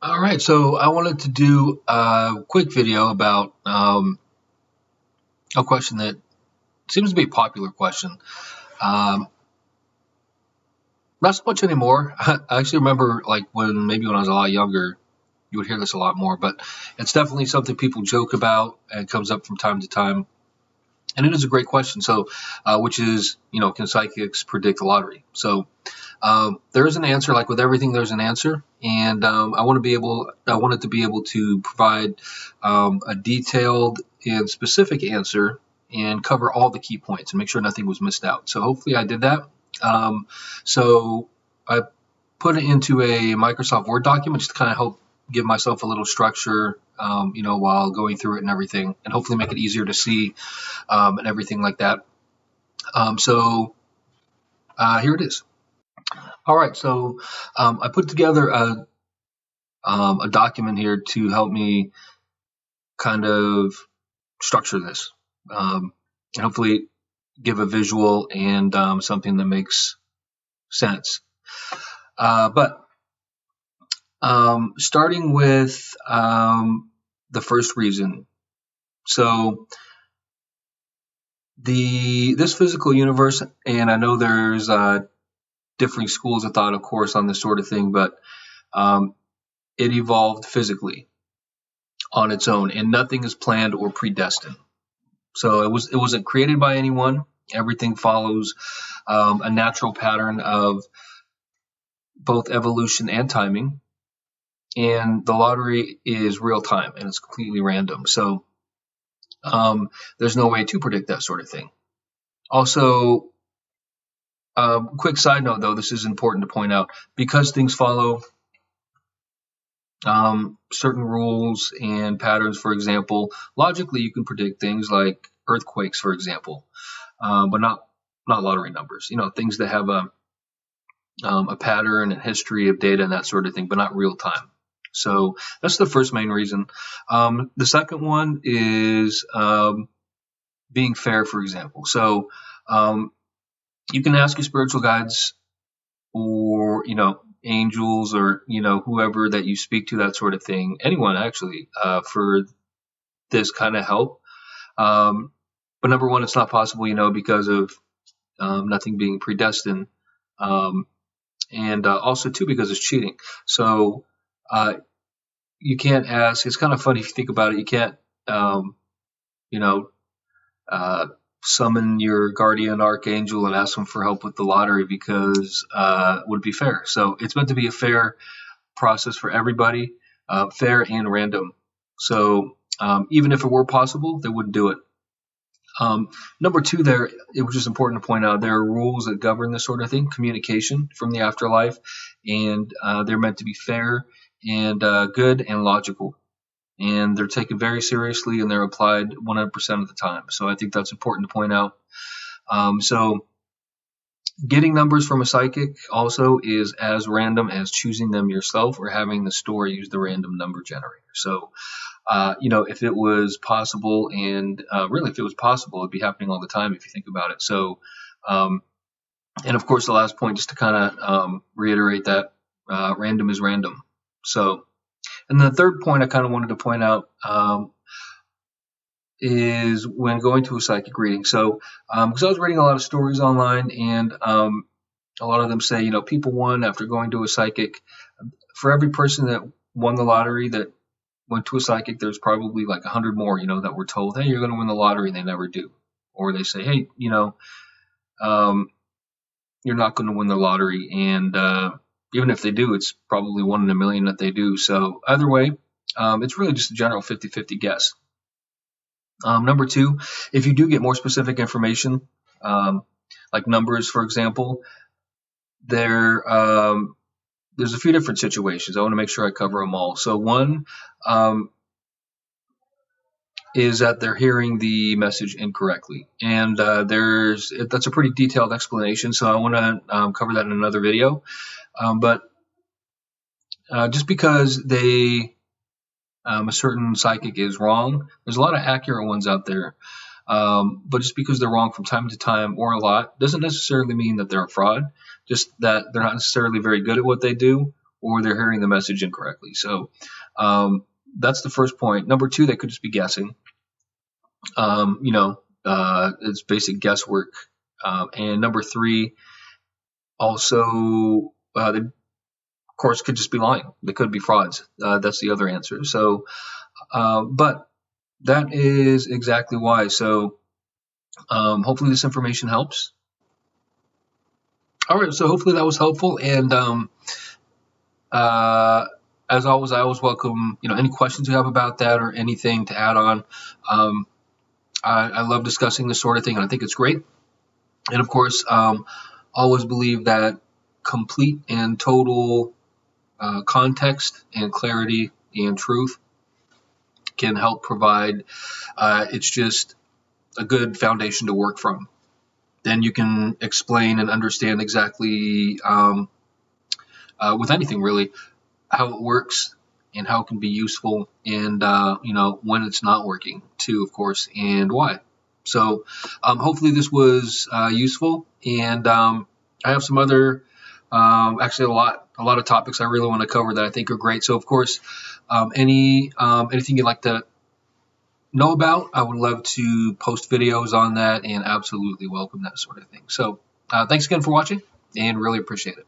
All right, so I wanted to do a quick video about a question that seems to be a popular question. Um, Not so much anymore. I actually remember like maybe when I was a lot younger, you would hear this a lot more, but it's definitely something people joke about and comes up from time to time. And it is a great question. So, which is, can psychics predict the lottery? So, there is an answer. Like with everything, there's an answer, and I wanted to be able to provide a detailed and specific answer and cover all the key points and make sure nothing was missed out. So hopefully, I did that. So I put it into a Microsoft Word document just to kind of help give myself a little structure, while going through it and everything, and hopefully make it easier to see and everything like that. So here it is. All right, so I put together a document here to help me kind of structure this, and hopefully give a visual and something that makes sense. But starting with the first reason, so this physical universe, and I know there's differing schools of thought, of course, on this sort of thing, but it evolved physically on its own, and nothing is planned or predestined. So it wasn't created by anyone. Everything follows a natural pattern of both evolution and timing. And the lottery is real time and it's completely random. So there's no way to predict that sort of thing. Also, quick side note though, this is important to point out, because things follow certain rules and patterns. For example, logically you can predict things like earthquakes, for example, but not lottery numbers. Things that have a pattern and history of data and that sort of thing, but not real time. So that's the first main reason. The second one is being fair, for example. So you can ask your spiritual guides or angels or whoever that you speak to, that sort of thing, anyone actually, for this kind of help. But number one, it's not possible, because of nothing being predestined, and also too because it's cheating. So you can't ask. It's kind of funny if you think about it. You can't summon your guardian archangel and ask them for help with the lottery, because it would be fair. So it's meant to be a fair process for everybody, fair and random. So even if it were possible, they wouldn't do it. Number two, it was just important to point out there are rules that govern this sort of thing, communication from the afterlife, and they're meant to be fair and good and logical. And they're taken very seriously and they're applied 100% of the time. So I think that's important to point out. So getting numbers from a psychic also is as random as choosing them yourself or having the store use the random number generator. So, if it was possible, and really if it was possible, it'd be happening all the time if you think about it. So, and of course, the last point, just to kind of reiterate that random is random. So, and the third point I kind of wanted to point out is when going to a psychic reading. So, because I was reading a lot of stories online, and a lot of them say, people won after going to a psychic. For every person that won the lottery that went to a psychic, there's probably like 100 more, that were told, hey, you're going to win the lottery, and they never do. Or they say, hey, you're not going to win the lottery, and even if they do, it's probably 1 in a million that they do. So either way, it's really just a general 50-50 guess. Number two, if you do get more specific information, like numbers, for example, there's a few different situations. I want to make sure I cover them all. So one is that they're hearing the message incorrectly, and that's a pretty detailed explanation. So I want to cover that in another video. But just because a certain psychic is wrong, there's a lot of accurate ones out there. But just because they're wrong from time to time or a lot doesn't necessarily mean that they're a fraud. Just that they're not necessarily very good at what they do, or they're hearing the message incorrectly. So that's the first point. Number two, they could just be guessing. It's basic guesswork. And number three, also, they, of course, could just be lying. They could be frauds. That's the other answer. So, but that is exactly why. So, hopefully this information helps. All right, so hopefully that was helpful. And as always, I always welcome any questions you have about that or anything to add on. I love discussing this sort of thing, and I think it's great. And of course, always believe that complete and total context and clarity and truth can help provide. It's just a good foundation to work from. Then you can explain and understand exactly, with anything really, how it works and how it can be useful, and when it's not working too, of course, and why. So hopefully this was useful, and I have some other, actually a lot of topics I really want to cover that I think are great. So of course, anything you'd like to know about, I would love to post videos on that, and absolutely welcome that sort of thing. So thanks again for watching, and really appreciate it.